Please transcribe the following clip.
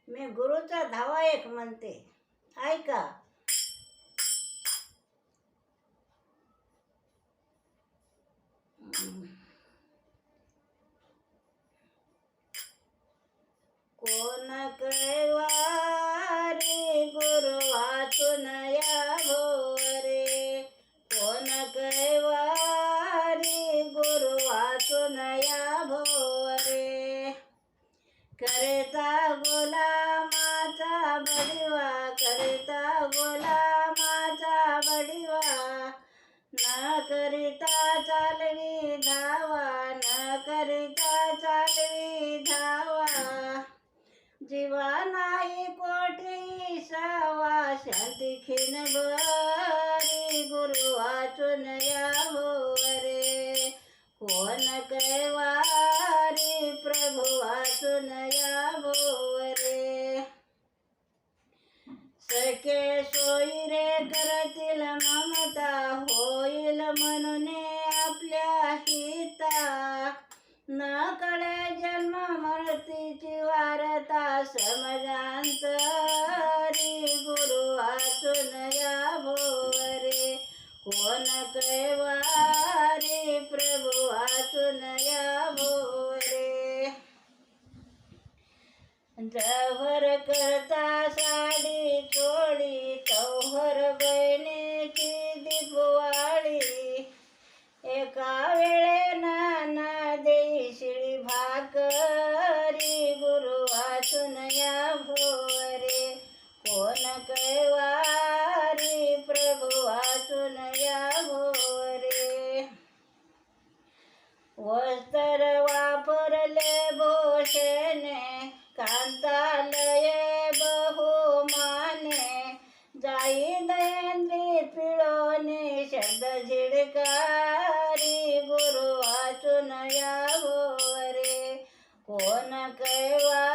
मी गुरुचा धावा एक म्हणते, ऐका. कोण कैवारी गुरु वाचून या भोरे, कोण कैवारी गुरु वाचून या भोरे. करता गुलामाचा बडिवा, करता गुलामाचा बडिवा, न करिता चालवी धावा, न करिता चालवी धावा. जीवा नाही कोठी सावा, शांती खिन बरी गुरु वाचून या भोरे. कोण कैवारी प्रभु वाचून या भोरे. सखे सोयरे करतील ममता, होईल म्हणून आपल्या हिता. न कळे जन्म मृत्यूची वार्ता, समजांतरी गुरु वाचून या भोरे. कोण कैवारी प्रभु वाचून या भोरे. जवर करता साडी चोळी, तोहर बहिणीची दीपवाळी. एका वेळे नाना देई शिळी भाकरी, गुरु वाचून या भोरे. कोण कैवारी प्रभु वाचून या भोरे. वस्त्र वापरले भूषणे, कांतालये बहुमाने. जाई दयेंद्री पिळोने, शब्द झिडकारी, गुरु वाचून या भोरे. कोण कैवा